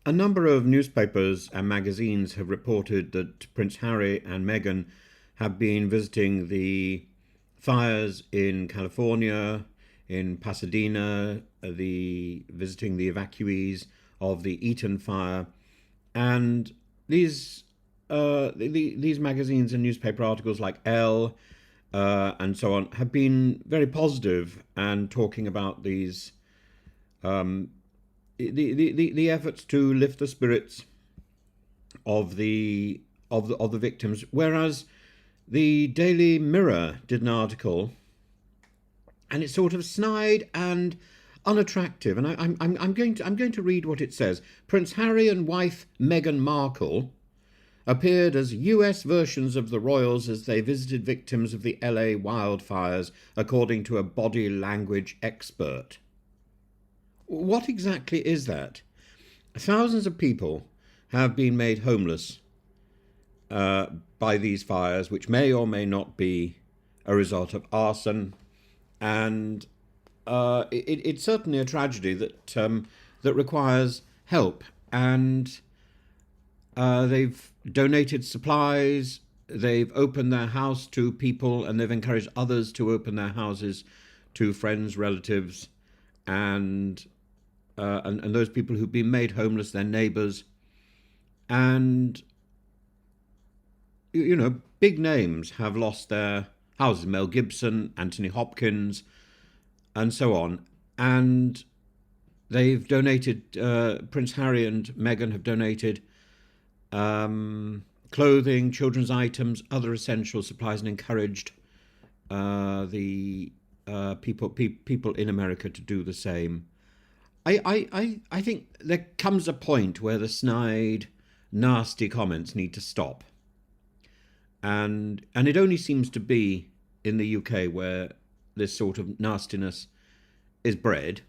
A number of newspapers and magazines have reported that Prince Harry and Meghan have been visiting the fires in California, in Pasadena, visiting the evacuees of the Eaton fire, and these magazines and newspaper articles like Elle and so on have been very positive and talking about um, the efforts to lift the spirits of the victims, whereas the Daily Mirror did an article, and it's sort of snide and unattractive. And I'm going to read what it says. Prince Harry and wife Meghan Markle appeared as US versions of the royals as they visited victims of the LA wildfires, according to a body language expert. What exactly is that? Thousands of people have been made homeless by these fires, which may or may not be a result of arson, and it's certainly a tragedy that requires help. And they've donated supplies, they've opened their house to people, and they've encouraged others to open their houses to friends, relatives, and those people who've been made homeless, their neighbours. And big names have lost their houses. Mel Gibson, Anthony Hopkins, and so on. And they've donated, Prince Harry and Meghan have donated clothing, children's items, other essential supplies, and encouraged the people in America to do the same. I think there comes a point where the snide, nasty comments need to stop. And it only seems to be in the UK where this sort of nastiness is bred.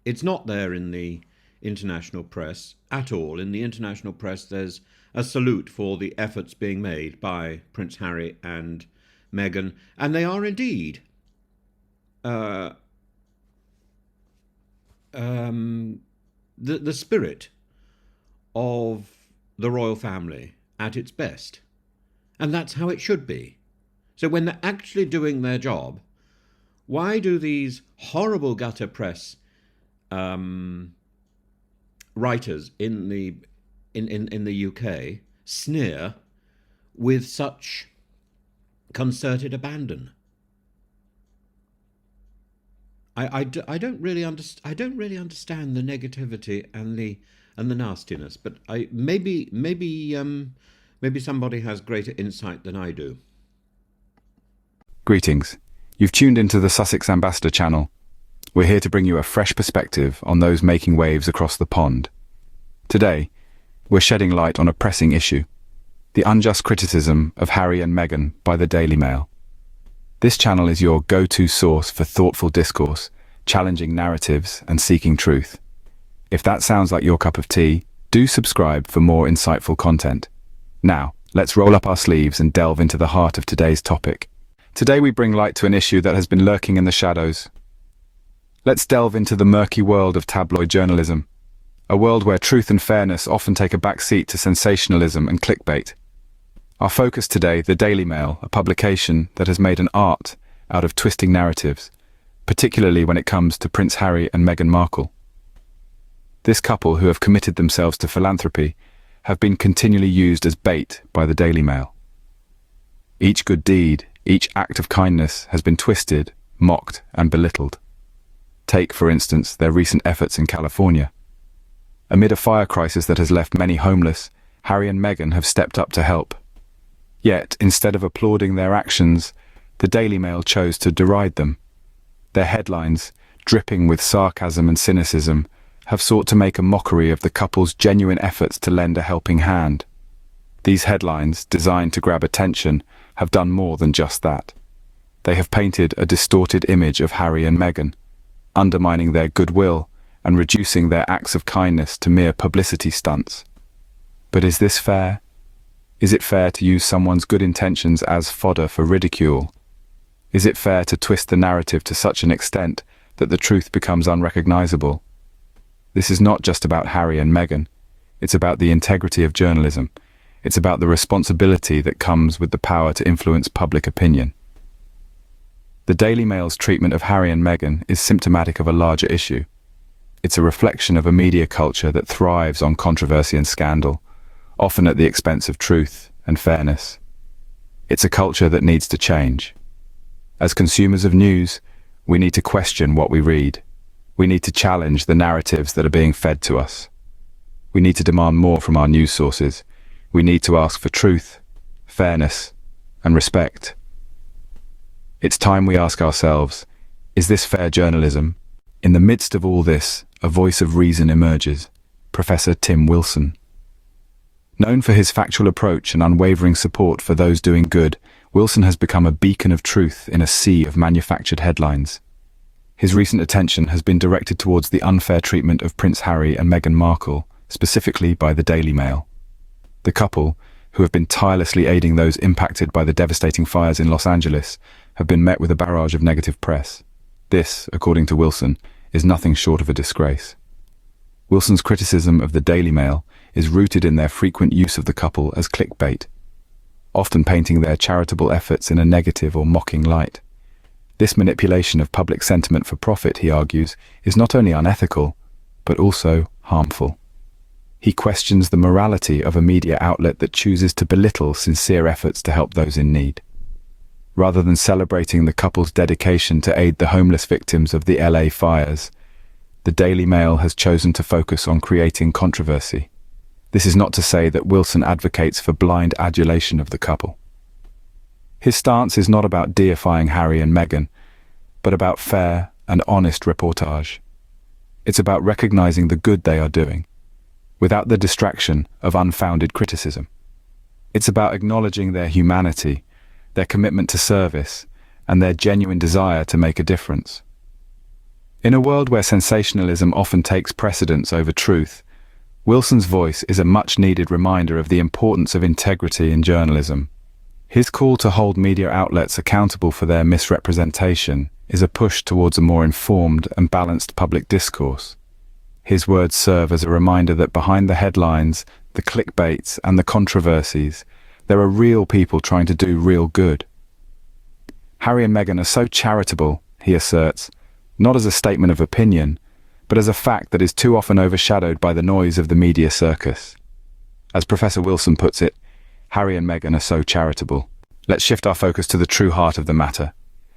It's not there in the international press at all. In the international press, there's a salute for the efforts being made by Prince Harry and Meghan, and they are indeed the spirit of the royal family at its best. And that's how it should be. So when they're actually doing their job, why do these horrible gutter press writers in the UK sneer with such concerted abandon? I don't really understand the negativity and the nastiness, but maybe somebody has greater insight than I do. Greetings. You've tuned into the Sussex Ambassador channel. We're here to bring you a fresh perspective on those making waves across the pond. Today, we're shedding light on a pressing issue: the unjust criticism of Harry and Meghan by the Daily Mail. This channel is your go-to source for thoughtful discourse, challenging narratives, and seeking truth. If that sounds like your cup of tea, do subscribe for more insightful content. Now, let's roll up our sleeves and delve into the heart of today's topic. Today we bring light to an issue that has been lurking in the shadows. Let's delve into the murky world of tabloid journalism, a world where truth and fairness often take a back seat to sensationalism and clickbait. Our focus today, the Daily Mail, a publication that has made an art out of twisting narratives, particularly when it comes to Prince Harry and Meghan Markle. This couple, who have committed themselves to philanthropy, have been continually used as bait by the Daily Mail. Each good deed, each act of kindness has been twisted, mocked, and belittled. Take, for instance, their recent efforts in California. Amid a fire crisis that has left many homeless, Harry and Meghan have stepped up to help. Yet, instead of applauding their actions, the Daily Mail chose to deride them. Their headlines, dripping with sarcasm and cynicism, have sought to make a mockery of the couple's genuine efforts to lend a helping hand. These headlines, designed to grab attention, have done more than just that. They have painted a distorted image of Harry and Meghan, undermining their goodwill and reducing their acts of kindness to mere publicity stunts. But is this fair? Is it fair to use someone's good intentions as fodder for ridicule? Is it fair to twist the narrative to such an extent that the truth becomes unrecognizable? This is not just about Harry and Meghan. It's about the integrity of journalism. It's about the responsibility that comes with the power to influence public opinion. The Daily Mail's treatment of Harry and Meghan is symptomatic of a larger issue. It's a reflection of a media culture that thrives on controversy and scandal, often at the expense of truth and fairness. It's a culture that needs to change. As consumers of news, we need to question what we read. We need to challenge the narratives that are being fed to us. We need to demand more from our news sources. We need to ask for truth, fairness, and respect. It's time we ask ourselves, is this fair journalism? In the midst of all this, a voice of reason emerges, Professor Tim Wilson. Known for his factual approach and unwavering support for those doing good, Wilson has become a beacon of truth in a sea of manufactured headlines. His recent attention has been directed towards the unfair treatment of Prince Harry and Meghan Markle, specifically by the Daily Mail. The couple, who have been tirelessly aiding those impacted by the devastating fires in Los Angeles, have been met with a barrage of negative press. This, according to Wilson, is nothing short of a disgrace. Wilson's criticism of the Daily Mail is rooted in their frequent use of the couple as clickbait, often painting their charitable efforts in a negative or mocking light. This manipulation of public sentiment for profit, he argues, is not only unethical, but also harmful. He questions the morality of a media outlet that chooses to belittle sincere efforts to help those in need. Rather than celebrating the couple's dedication to aid the homeless victims of the LA fires, the Daily Mail has chosen to focus on creating controversy. This is not to say that Wilson advocates for blind adulation of the couple. His stance is not about deifying Harry and Meghan, but about fair and honest reportage. It's about recognizing the good they are doing, without the distraction of unfounded criticism. It's about acknowledging their humanity, their commitment to service, and their genuine desire to make a difference. In a world where sensationalism often takes precedence over truth, Wilson's voice is a much-needed reminder of the importance of integrity in journalism. His call to hold media outlets accountable for their misrepresentation is a push towards a more informed and balanced public discourse. His words serve as a reminder that behind the headlines, the clickbaits, and the controversies, there are real people trying to do real good. Harry and Meghan are so charitable, he asserts, not as a statement of opinion, but as a fact that is too often overshadowed by the noise of the media circus. As Professor Wilson puts it, Harry and Meghan are so charitable. Let's shift our focus to the true heart of the matter,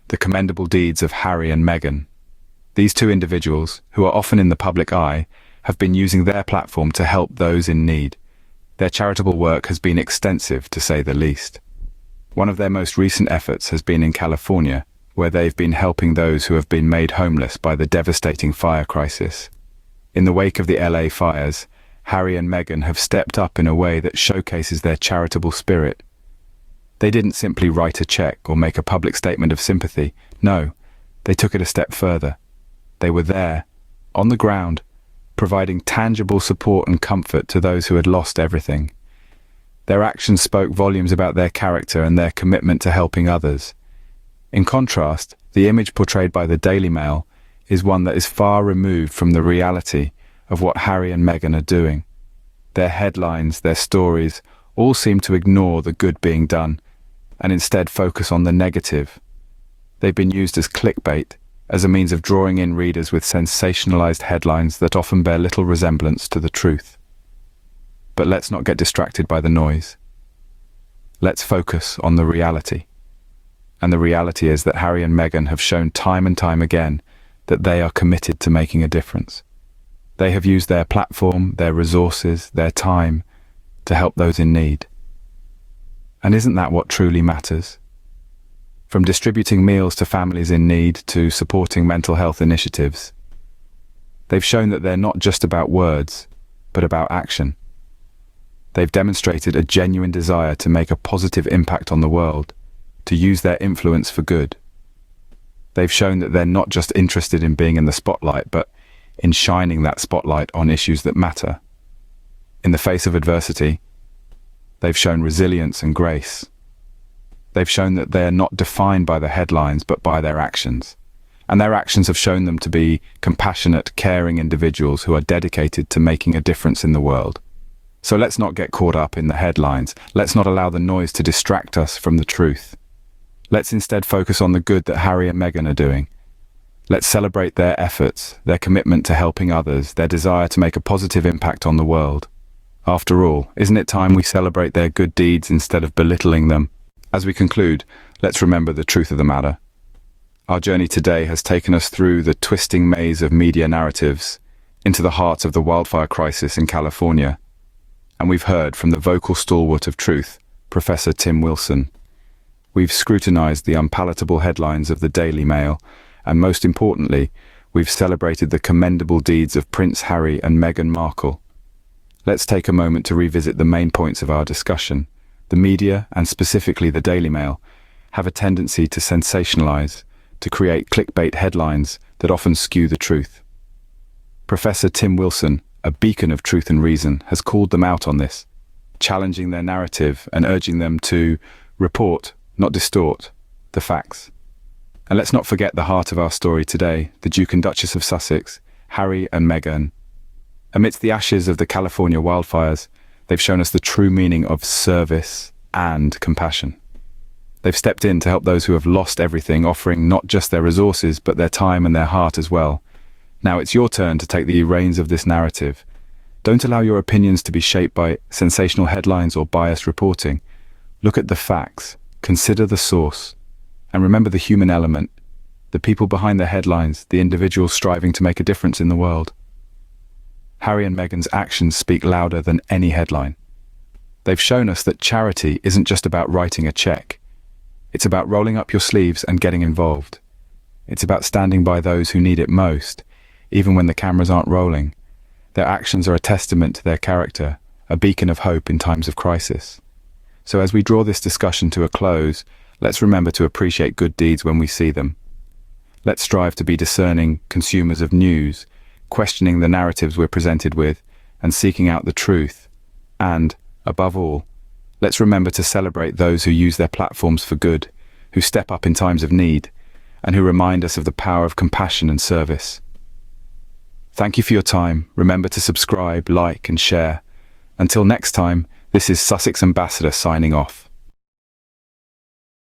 the commendable deeds of Harry and Meghan. These two individuals, who are often in the public eye, have been using their platform to help those in need. Their charitable work has been extensive, to say the least. One of their most recent efforts has been in California, where they've been helping those who have been made homeless by the devastating fire crisis. In the wake of the LA fires, Harry and Meghan have stepped up in a way that showcases their charitable spirit. They didn't simply write a check or make a public statement of sympathy. No, they took it a step further. They were there, on the ground, providing tangible support and comfort to those who had lost everything. Their actions spoke volumes about their character and their commitment to helping others. In contrast, the image portrayed by the Daily Mail is one that is far removed from the reality of what Harry and Meghan are doing. Their headlines, their stories, all seem to ignore the good being done and instead focus on the negative. They've been used as clickbait, as a means of drawing in readers with sensationalized headlines that often bear little resemblance to the truth. But let's not get distracted by the noise. Let's focus on the reality. And the reality is that Harry and Meghan have shown time and time again that they are committed to making a difference. They have used their platform, their resources, their time to help those in need. And isn't that what truly matters? From distributing meals to families in need to supporting mental health initiatives, they've shown that they're not just about words, but about action. They've demonstrated a genuine desire to make a positive impact on the world, to use their influence for good. They've shown that they're not just interested in being in the spotlight, but in shining that spotlight on issues that matter. In the face of adversity, they've shown resilience and grace. They've shown that they're not defined by the headlines, but by their actions. And their actions have shown them to be compassionate, caring individuals who are dedicated to making a difference in the world. So let's not get caught up in the headlines. Let's not allow the noise to distract us from the truth. Let's instead focus on the good that Harry and Meghan are doing. Let's celebrate their efforts, their commitment to helping others, their desire to make a positive impact on the world. After all, isn't it time we celebrate their good deeds instead of belittling them? As we conclude, let's remember the truth of the matter. Our journey today has taken us through the twisting maze of media narratives into the heart of the wildfire crisis in California. And we've heard from the vocal stalwart of truth, Professor Tim Wilson. We've scrutinized the unpalatable headlines of the Daily Mail, and most importantly, we've celebrated the commendable deeds of Prince Harry and Meghan Markle. Let's take a moment to revisit the main points of our discussion. The media, and specifically the Daily Mail, have a tendency to sensationalize, to create clickbait headlines that often skew the truth. Professor Tim Wilson, a beacon of truth and reason, has called them out on this, challenging their narrative and urging them to report, not distort, the facts. And let's not forget the heart of our story today, the Duke and Duchess of Sussex, Harry and Meghan. Amidst the ashes of the California wildfires, they've shown us the true meaning of service and compassion. They've stepped in to help those who have lost everything, offering not just their resources, but their time and their heart as well. Now it's your turn to take the reins of this narrative. Don't allow your opinions to be shaped by sensational headlines or biased reporting. Look at the facts, consider the source, and remember the human element, the people behind the headlines, the individuals striving to make a difference in the world. Harry and Meghan's actions speak louder than any headline. They've shown us that charity isn't just about writing a check. It's about rolling up your sleeves and getting involved. It's about standing by those who need it most, even when the cameras aren't rolling. Their actions are a testament to their character, a beacon of hope in times of crisis. So as we draw this discussion to a close, let's remember to appreciate good deeds when we see them. Let's strive to be discerning consumers of news, questioning the narratives we're presented with, and seeking out the truth. And, above all, let's remember to celebrate those who use their platforms for good, who step up in times of need, and who remind us of the power of compassion and service. Thank you for your time. Remember to subscribe, like, and share. Until next time, this is Sussex Ambassador signing off.